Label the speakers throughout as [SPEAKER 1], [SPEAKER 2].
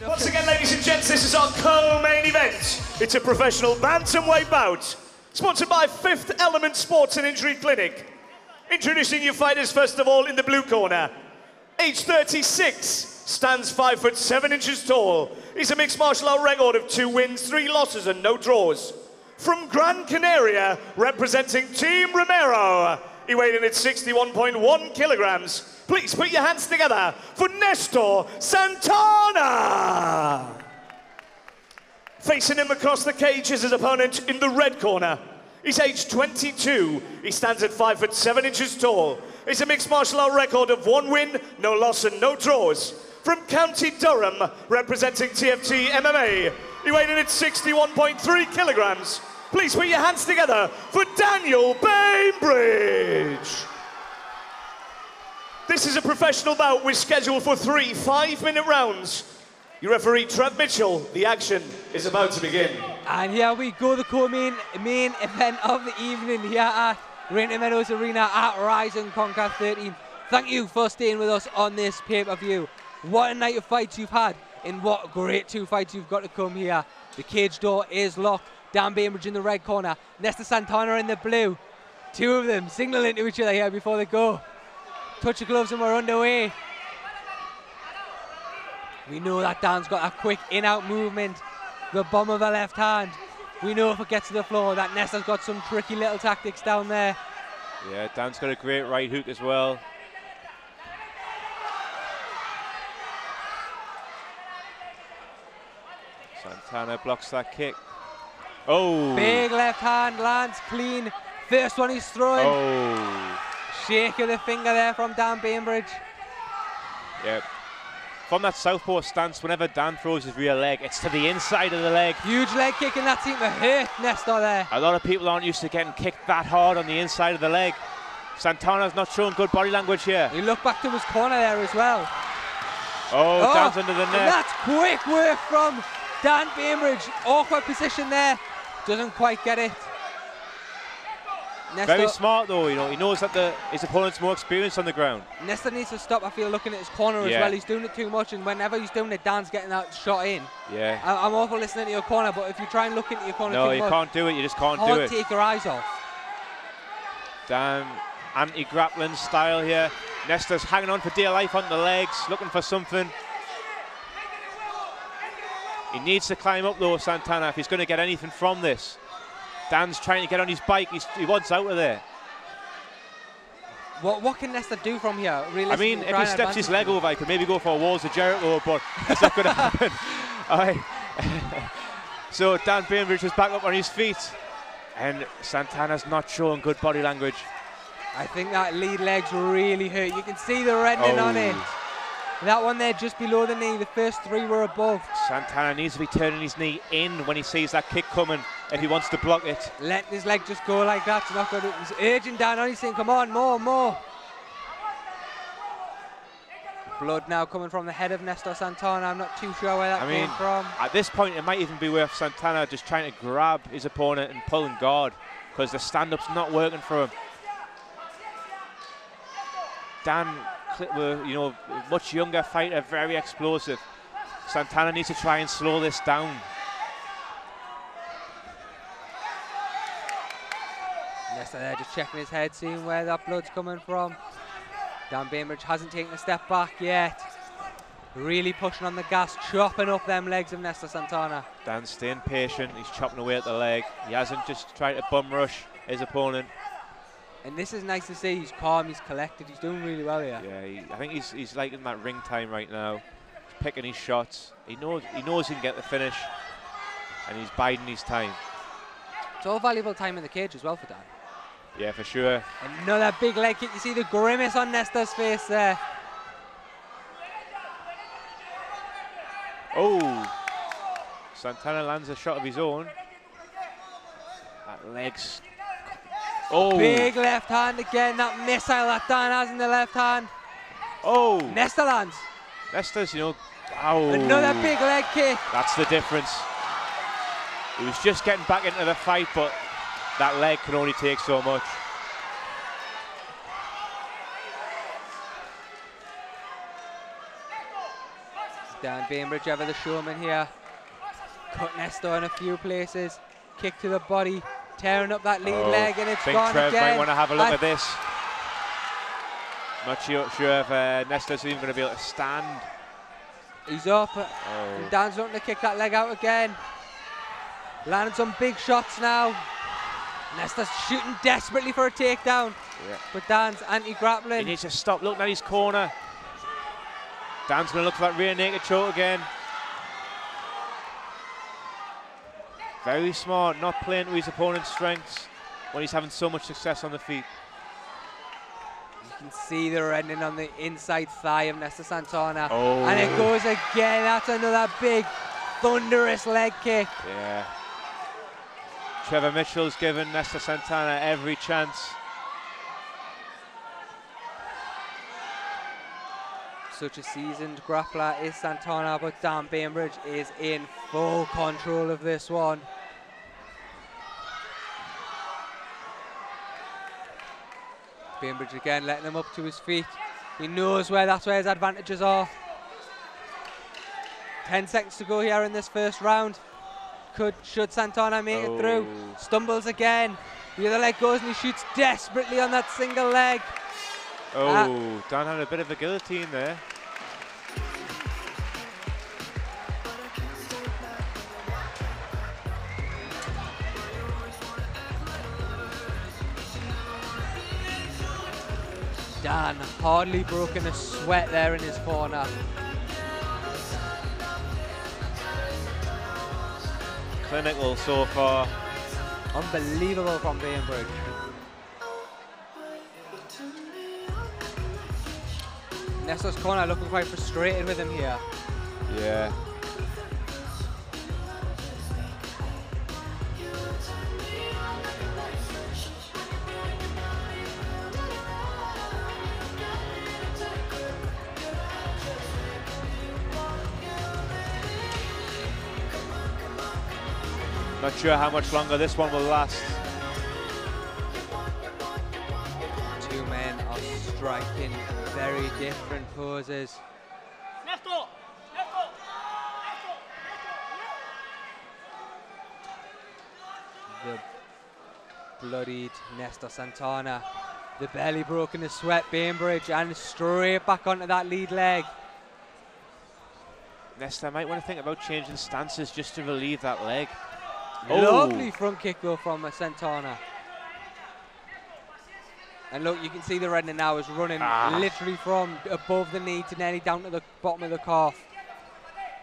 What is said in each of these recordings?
[SPEAKER 1] Once again, ladies and gents, this is our co-main event. It's a professional bantamweight bout, sponsored by Fifth Element Sports and Injury Clinic. Introducing your fighters, first of all, in the blue corner. Age 36, stands 5'7" tall. He's a mixed martial art record of 2 wins, 3 losses, and no draws. From Gran Canaria, representing Team Romero. He weighed in at 61.1 kilograms. Please put your hands together for Nestor Santana. Facing him across the cage is his opponent in the red corner. He's aged 22. He stands at 5'7" tall. He's a mixed martial art record of 1 win, no loss, and no draws. From County Durham, representing TFT MMA. He weighed in at 61.3 kilograms. Please put your hands together for Daniel Bainbridge. This is a professional bout. We're scheduled for 3 5-minute rounds. Your referee, Trev Mitchell. The action is about to begin.
[SPEAKER 2] And here we go, the co-main event of the evening here at Rainton Meadows Arena at Rise and Conquer 13. Thank you for staying with us on this pay-per-view. What a night of fights you've had, and what great 2 fights you've got to come here. The cage door is locked. Dan Bainbridge in the red corner, Nestor Santana in the blue. 2 of them signaling to each other here before they go. Touch of gloves and we're underway. We know that Dan's got a quick in-out movement. The bomb of the left hand. We know if it gets to the floor that Nestor's got some tricky little tactics down there.
[SPEAKER 3] Yeah, Dan's got a great right hook as well. Santana blocks that kick. Oh!
[SPEAKER 2] Big left hand lands clean. First one he's throwing.
[SPEAKER 3] Oh!
[SPEAKER 2] Shake of the finger there from Dan Bainbridge.
[SPEAKER 3] Yep. From that southpaw stance, whenever Dan throws his rear leg, it's to the inside of the leg.
[SPEAKER 2] Huge leg kick, and that seemed to hurt Nestor there.
[SPEAKER 3] A lot of people aren't used to getting kicked that hard on the inside of the leg. Santana's not showing good body language here.
[SPEAKER 2] He looked back to his corner there as well.
[SPEAKER 3] Oh, Dan's under the net.
[SPEAKER 2] That's quick work from Dan Bainbridge. Awkward position there. Doesn't quite get it. Nestor,
[SPEAKER 3] very smart though, you know. He knows that his opponent's more experienced on the ground.
[SPEAKER 2] Nestor needs to stop, I feel, looking at his corner as well. He's doing it too much, and whenever he's doing it, Dan's getting that shot in.
[SPEAKER 3] Yeah.
[SPEAKER 2] I'm all for listening to your corner, but if you try and look into your corner
[SPEAKER 3] no,
[SPEAKER 2] too
[SPEAKER 3] you
[SPEAKER 2] much,
[SPEAKER 3] can't do it. You just can't do it.
[SPEAKER 2] take your eyes off.
[SPEAKER 3] Dan, anti-grappling style here. Nestor's hanging on for dear life on the legs, looking for something. He needs to climb up though, Santana, if he's going to get anything from this. Dan's trying to get on his bike. He wants out of there.
[SPEAKER 2] What can Nestor do from here?
[SPEAKER 3] I mean, if he steps his leg over, he could maybe go for a Walls of Jericho, but that's not going to happen. So Dan Bainbridge is back up on his feet, and Santana's not showing good body language.
[SPEAKER 2] I think that lead leg's really hurt. You can see the reddening on it. That one there just below the knee, the first 3 were above.
[SPEAKER 3] Santana needs to be turning his knee in when he sees that kick coming if he wants to block it.
[SPEAKER 2] Letting his leg just go like that's not good. He's urging down on, he's saying, come on, more. Blood now coming from the head of Nestor Santana. I'm not too sure where that came from.
[SPEAKER 3] At this point, it might even be worth Santana just trying to grab his opponent and pull and guard, because the stand-up's not working for him. Dan, you know, much younger fighter, very explosive. Santana needs to try and slow this down.
[SPEAKER 2] Nestor there just checking his head, seeing where that blood's coming from. Dan Bainbridge hasn't taken a step back yet. Really pushing on the gas, chopping up them legs of Nestor Santana.
[SPEAKER 3] Dan's staying patient, he's chopping away at the leg. He hasn't just tried to bum rush his opponent.
[SPEAKER 2] And this is nice to see. He's calm, he's collected, he's doing really well here.
[SPEAKER 3] Yeah, I think he's liking that ring time right now. He's picking his shots. He knows he can get the finish, and he's biding his time.
[SPEAKER 2] It's all valuable time in the cage as well for Dan.
[SPEAKER 3] Yeah, for sure.
[SPEAKER 2] Another big leg kick. You see the grimace on Nestor's face there.
[SPEAKER 3] Oh, Santana lands a shot of his own. That leg's... Oh.
[SPEAKER 2] Big left hand again, that missile that Dan has in the left hand.
[SPEAKER 3] Oh.
[SPEAKER 2] Nestor lands.
[SPEAKER 3] Nestor's, you know, ow.
[SPEAKER 2] Another big leg kick.
[SPEAKER 3] That's the difference. He was just getting back into the fight, but that leg can only take so much.
[SPEAKER 2] Dan Bainbridge ever the showman here. Cut Nesta in a few places. Kick to the body, tearing up that lead leg, and it's gone
[SPEAKER 3] Trev
[SPEAKER 2] again.
[SPEAKER 3] might want to have a look at this. Not sure if Nesta's even going to be able to stand.
[SPEAKER 2] He's up, and Dan's looking to kick that leg out again. Landing some big shots now. Nesta's shooting desperately for a takedown, but Dan's anti-grappling.
[SPEAKER 3] He needs to stop looking at his corner. Dan's going to look for that rear naked choke again. Very smart, not playing to his opponent's strengths when he's having so much success on the feet.
[SPEAKER 2] You can see the rending on the inside thigh of Nesta Santana. And it goes again. That's another big, thunderous leg kick.
[SPEAKER 3] Yeah. Trevor Mitchell's given Nesta Santana every chance.
[SPEAKER 2] Such a seasoned grappler is Santana, but Dan Bainbridge is in full control of this one. Bainbridge again letting him up to his feet. He knows that's where his advantages are. 10 seconds to go here in this first round. Should Santana make it through? Stumbles again. The other leg goes and he shoots desperately on that single leg.
[SPEAKER 3] Dan had a bit of a guillotine there.
[SPEAKER 2] Dan hardly broken a sweat there in his corner.
[SPEAKER 3] Clinical so far.
[SPEAKER 2] Unbelievable from Bainbridge. Nesta's corner looking quite frustrated with him here.
[SPEAKER 3] Yeah. Not sure how much longer this one will last.
[SPEAKER 2] Two men are striking very different poses. The bloodied Nesta Santana. The belly broken a sweat Bainbridge, and straight back onto that lead leg.
[SPEAKER 3] Nesta might want to think about changing stances just to relieve that leg.
[SPEAKER 2] Lovely front kick though from Santana. And look, you can see the reddening now is running literally from above the knee to nearly down to the bottom of the calf.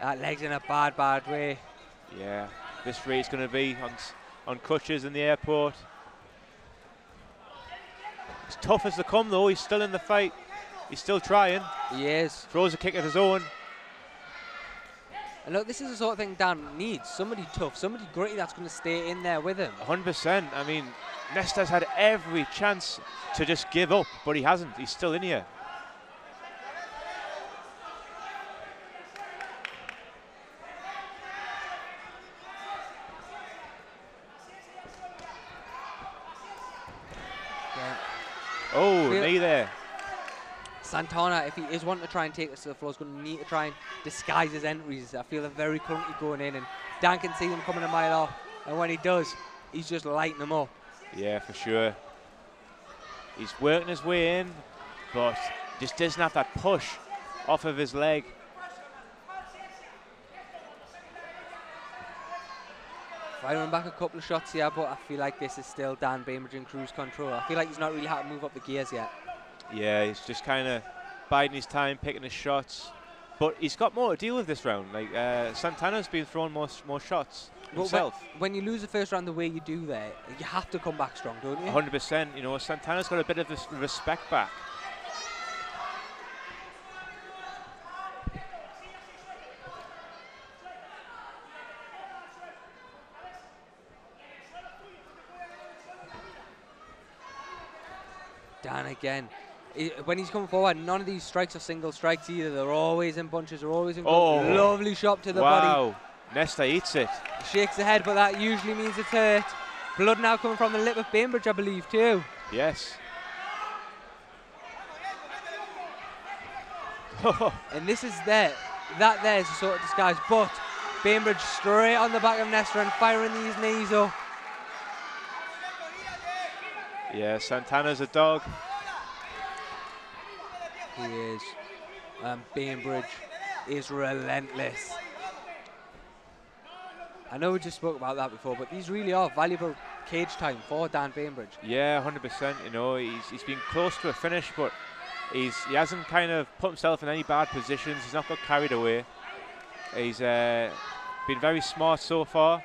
[SPEAKER 2] That leg's in a bad, bad way.
[SPEAKER 3] Yeah, this race going to be on crutches in the airport. As tough as they come though, he's still in the fight. He's still trying.
[SPEAKER 2] He is.
[SPEAKER 3] Throws a kick of his own.
[SPEAKER 2] And look, this is the sort of thing Dan needs. Somebody tough, somebody gritty that's going to stay in there with him.
[SPEAKER 3] 100%. I mean, Nesta's had every chance to just give up, but he hasn't. He's still in here.
[SPEAKER 2] Yeah.
[SPEAKER 3] Knee there.
[SPEAKER 2] Santana, if he is wanting to try and take this to the floor, is going to need to try and disguise his entries. I feel they're very clunky going in, and Dan can see them coming a mile off. And when he does, he's just lighting them up.
[SPEAKER 3] Yeah, for sure. He's working his way in, but just doesn't have that push off of his leg.
[SPEAKER 2] Firing back a couple of shots here, but I feel like this is still Dan Bainbridge in cruise control. I feel like he's not really had to move up the gears yet.
[SPEAKER 3] Yeah, he's just kind of biding his time, picking his shots. But he's got more to deal with this round. Like Santana's been throwing more shots himself.
[SPEAKER 2] When you lose the first round the way you do there, you have to come back strong, don't you?
[SPEAKER 3] 100%. You know, Santana's got a bit of this respect back.
[SPEAKER 2] Dan again. When he's coming forward, none of these strikes are single strikes either. They're always in bunches. They're always in bunches. Lovely shot to the body.
[SPEAKER 3] Wow, Nesta eats it.
[SPEAKER 2] He shakes the head, but that usually means it's hurt. Blood now coming from the lip of Bainbridge, I believe, too.
[SPEAKER 3] Yes.
[SPEAKER 2] And this is there. that there's a sort of disguise, but Bainbridge straight on the back of Nesta and firing these knees up.
[SPEAKER 3] Yeah, Santana's a dog.
[SPEAKER 2] He is. Bainbridge is relentless. I know we just spoke about that before, but these really are valuable cage time for Dan Bainbridge.
[SPEAKER 3] Yeah, 100%. You know, he's been close to a finish, but he hasn't kind of put himself in any bad positions. He's not got carried away. He's been very smart so far.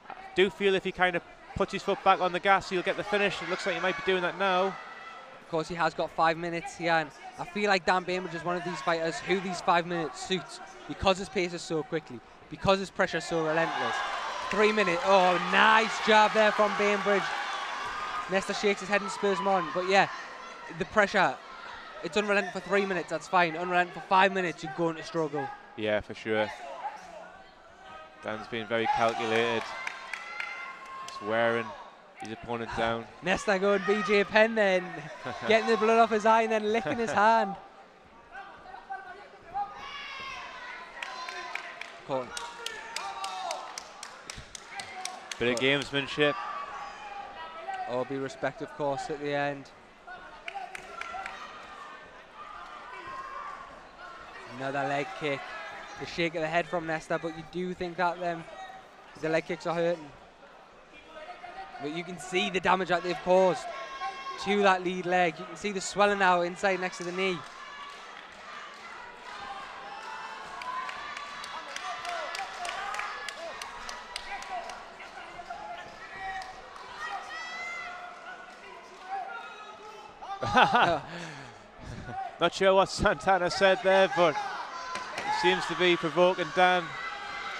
[SPEAKER 3] I do feel if he kind of puts his foot back on the gas, he'll get the finish. It looks like he might be doing that now.
[SPEAKER 2] Of course, he has got 5 minutes here, and I feel like Dan Bainbridge is one of these fighters who these 5 minutes suits because his pace is so quickly, because his pressure is so relentless. 3 minutes. Oh, nice job there from Bainbridge. Nesta shakes his head and spurs him on, but yeah, the pressure, it's unrelenting for 3 minutes, that's fine. Unrelenting for 5 minutes, you're going to struggle.
[SPEAKER 3] Yeah, for sure. Dan's been very calculated. Just wearing his opponent down.
[SPEAKER 2] Nesta going BJ Penn then, getting the blood off his eye and then licking his hand. Cool.
[SPEAKER 3] Bit of gamesmanship.
[SPEAKER 2] Oh, be respect, of course, at the end. Another leg kick. The shake of the head from Nesta, but you do think that the leg kicks are hurting. But you can see the damage that they've caused to that lead leg. You can see the swelling now inside next to the knee.
[SPEAKER 3] Not sure what Santana said there, but it seems to be provoking Dan.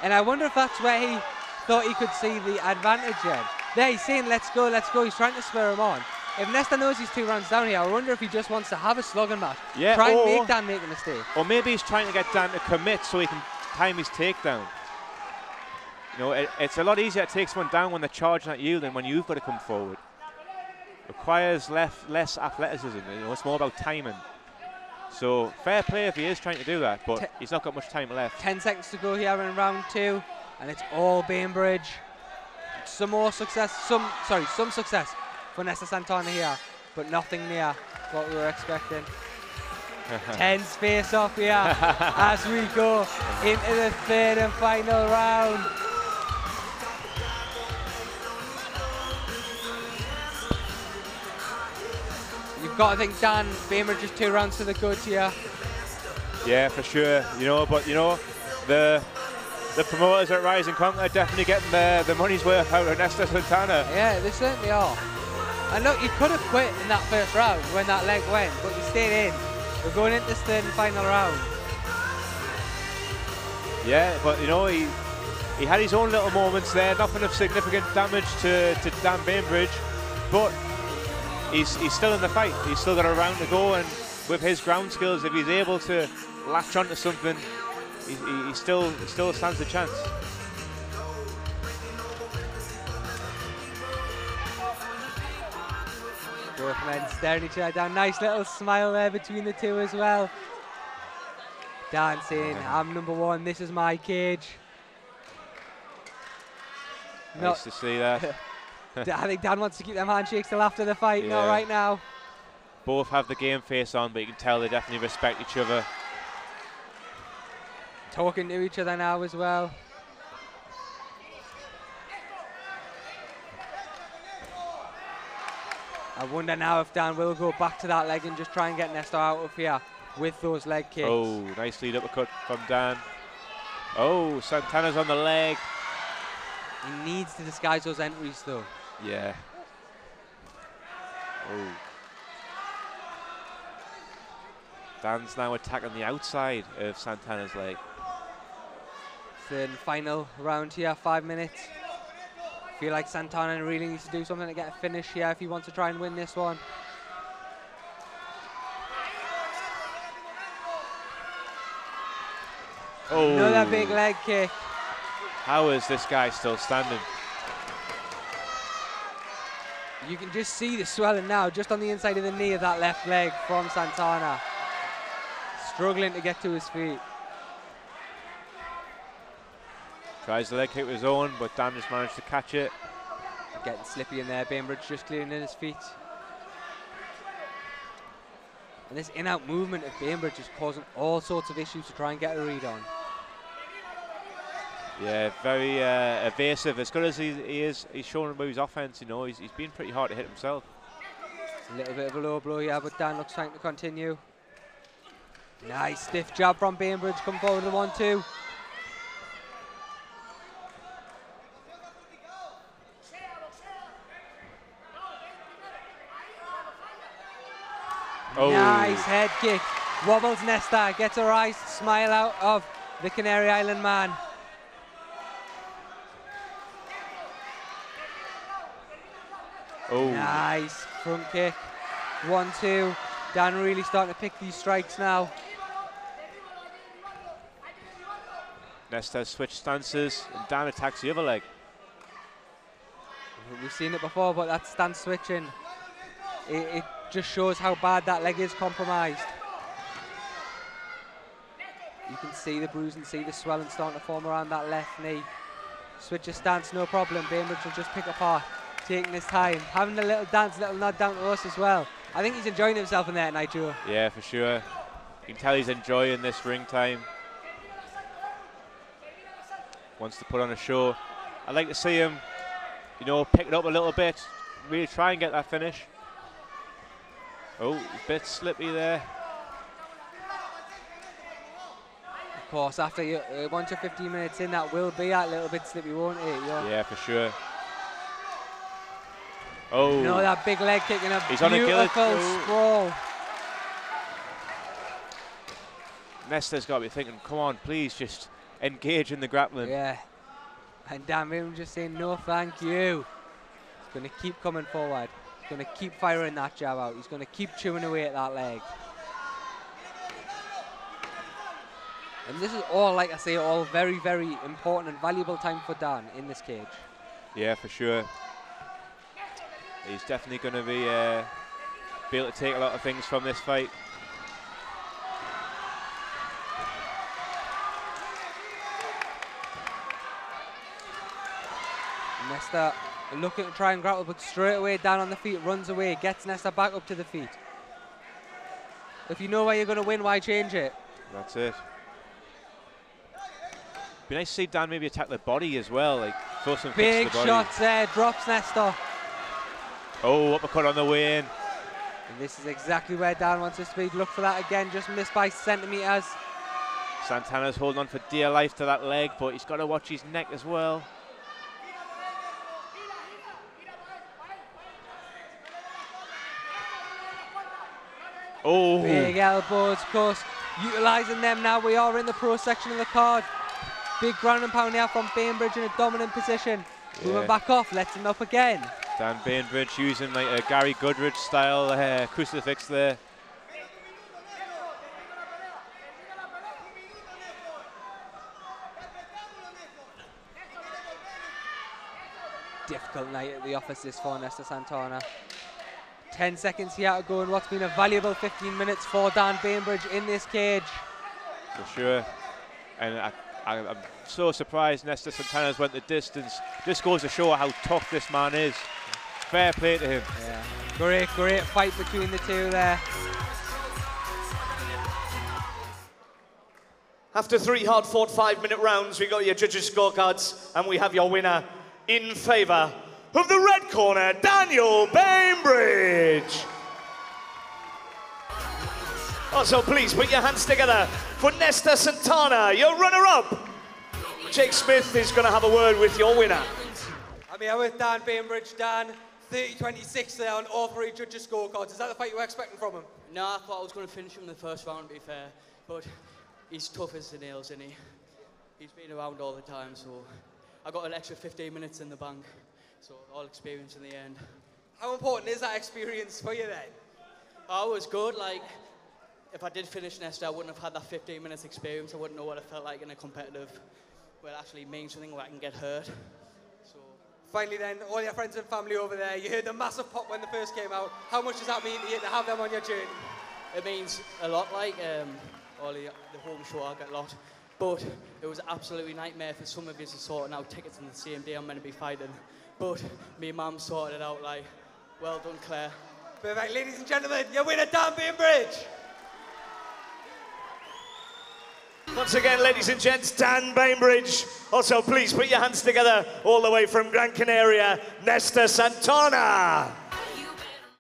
[SPEAKER 2] And I wonder if that's where he thought he could see the advantage in. There he's saying, let's go, let's go. He's trying to spur him on. If Nesta knows he's 2 rounds down here, I wonder if he just wants to have a slugging match.
[SPEAKER 3] Yeah,
[SPEAKER 2] try and make Dan make a mistake.
[SPEAKER 3] Or maybe he's trying to get Dan to commit so he can time his takedown. You know, it's a lot easier to take someone down when they're charging at you than when you've got to come forward. Requires less athleticism. You know, it's more about timing. So fair play if he is trying to do that, but he's not got much time left.
[SPEAKER 2] 10 seconds to go here in round 2, and it's all Bainbridge. Some success for Nesta Santana here, but nothing near what we were expecting. Tense face off here as we go into the 3rd and final round. You've got to think Dan Bainbridge is 2 rounds to the good here.
[SPEAKER 3] Yeah, for sure. You know, but you know, the promoters at Rise and Conquer are definitely getting the money's worth out of Nesta Santana.
[SPEAKER 2] Yeah, they certainly are. And look, you could have quit in that 1st round when that leg went, but you stayed in. We're going into this 3rd and final round.
[SPEAKER 3] Yeah, but you know, he had his own little moments there. Nothing of significant damage to Dan Bainbridge, but he's still in the fight. He's still got a round to go, and with his ground skills, if he's able to latch onto something, he still stands a chance.
[SPEAKER 2] Both men staring each other down. Nice little smile there between the two as well. Dan saying, I'm number 1, this is my cage.
[SPEAKER 3] Nice to see that.
[SPEAKER 2] I think Dan wants to keep them handshakes till after the fight, not right now.
[SPEAKER 3] Both have the game face on, but you can tell they definitely respect each other.
[SPEAKER 2] Talking to each other now as well. I wonder now if Dan will go back to that leg and just try and get Nesta out of here with those leg kicks.
[SPEAKER 3] Oh, nice lead uppercut from Dan. Oh, Santana's on the leg.
[SPEAKER 2] He needs to disguise those entries though.
[SPEAKER 3] Yeah. Oh. Dan's now attacking the outside of Santana's leg.
[SPEAKER 2] 3rd and final round here, 5 minutes. Feel like Santana really needs to do something to get a finish here if he wants to try and win this one.
[SPEAKER 3] Oh.
[SPEAKER 2] Another big leg kick.
[SPEAKER 3] How is this guy still standing?
[SPEAKER 2] You can just see the swelling now, just on the inside of the knee of that left leg from Santana. Struggling to get to his feet.
[SPEAKER 3] Tries the leg kick with his own, but Dan just managed to catch it.
[SPEAKER 2] Getting slippy in there, Bainbridge just clearing in his feet. And this in-out movement of Bainbridge is causing all sorts of issues to try and get a read on.
[SPEAKER 3] Yeah, very evasive. As good as he is, he's showing about his offense, you know, he's been pretty hard to hit himself.
[SPEAKER 2] It's a little bit of a low blow, yeah, but Dan looks trying to continue. Nice stiff jab from Bainbridge, come forward to 1-2.
[SPEAKER 3] Oh.
[SPEAKER 2] Nice head kick. Wobbles Nesta, gets a nice smile out of the Canary Island man.
[SPEAKER 3] Oh.
[SPEAKER 2] Nice front kick. 1-2. Dan really starting to pick these strikes now.
[SPEAKER 3] Nesta switched stances, and Dan attacks the other leg.
[SPEAKER 2] We've seen it before, but that stance switching, it just shows how bad that leg is compromised. You can see the bruising, see the swelling starting to form around that left knee. Switch your stance, no problem. Bainbridge will just pick apart, taking his time, having a little dance, a little nod down to us as well. I think he's enjoying himself in there tonight, Joe.
[SPEAKER 3] Yeah, for sure. You can tell he's enjoying this ring time. Wants to put on a show. I'd like to see him, you know, pick it up a little bit, really try and get that finish. Oh, a bit slippy there.
[SPEAKER 2] Of course, after you, once you're 15 minutes in, that will be that little bit slippy, won't it?
[SPEAKER 3] Yeah, for sure. Oh.
[SPEAKER 2] You know, that big leg kick and a
[SPEAKER 3] He's on a
[SPEAKER 2] beautiful sprawl.
[SPEAKER 3] Nesta's got to be thinking, come on, please just engage in the grappling.
[SPEAKER 2] Yeah. And Dan Bainbridge just saying, no, thank you. He's going to keep coming forward. He's going to keep firing that jab out. He's going to keep chewing away at that leg. And this is all, like I say, all very, very important and valuable time for Dan in this cage.
[SPEAKER 3] Yeah, for sure. He's definitely going to be able to take a lot of things from this fight.
[SPEAKER 2] Nesta looking to try and grapple, but straight away down on the feet, runs away, gets Nesta back up to the feet. If you know where you're going to win, why change it?
[SPEAKER 3] That's it. Be nice to see Dan maybe attack the body as well, like throw some
[SPEAKER 2] big
[SPEAKER 3] kicks to the body.
[SPEAKER 2] shots there, drops Nesta.
[SPEAKER 3] Oh, uppercut on the way in.
[SPEAKER 2] And this is exactly where Dan wants us to be. Look for that again, just missed by centimetres.
[SPEAKER 3] Santana's holding on for dear life to that leg, but he's got to watch his neck as well. Oh.
[SPEAKER 2] Big elbows, of course, utilising them now. We are in the pro section of the card. Big ground and pound now from Bainbridge in a dominant position.
[SPEAKER 3] Yeah.
[SPEAKER 2] Moving back off, lets him up again.
[SPEAKER 3] Dan Bainbridge using like a Gary Goodridge style crucifix there.
[SPEAKER 2] Difficult night at the offices for Nesta Santana. 10 seconds here to go in what's been a valuable 15 minutes for Dan Bainbridge in this cage.
[SPEAKER 3] For sure. And I'm so surprised Nesta Santana's went the distance. Just goes to show how tough this man is. Fair play to him.
[SPEAKER 2] Yeah. Great fight between the two there.
[SPEAKER 1] After 3 hard-fought 5-minute rounds, we got your judges' scorecards, and we have your winner in favour of the red corner, Daniel Bainbridge. Also, please put your hands together for Nesta Santana, your runner-up. Jake Smith is going to have a word with your winner.
[SPEAKER 4] I'm here with Dan Bainbridge. Dan, 30-26 there on all 3 judges' scorecards. Is that the fight you were expecting from him?
[SPEAKER 5] No, I thought I was going to finish him in the first round, to be fair. But he's tough as the nails, isn't he? He's been around all the time, so I got an extra 15 minutes in the bank. So all experience in the end.
[SPEAKER 4] How important is that experience for you then?
[SPEAKER 5] Oh, it was good. Like, if I did finish Nesta, I wouldn't have had that 15 minutes experience. I wouldn't know what it felt like in a competitive, where it actually means something where I can get hurt. So
[SPEAKER 4] finally then, all your friends and family over there, you heard the massive pop when they first came out. How much does that mean to you to have them on your journey?
[SPEAKER 5] it means a lot. Like all the home show, I get a lot. But it was absolutely nightmare for some of you to sort out tickets on the same day I'm meant to be fighting. But me and Mum sorted it out. Like, well done, Claire.
[SPEAKER 4] Perfect, ladies and gentlemen, your winner, Dan Bainbridge.
[SPEAKER 1] Once again, ladies and gents, Dan Bainbridge. Also, please put your hands together all the way from Gran Canaria, Nesta Santana.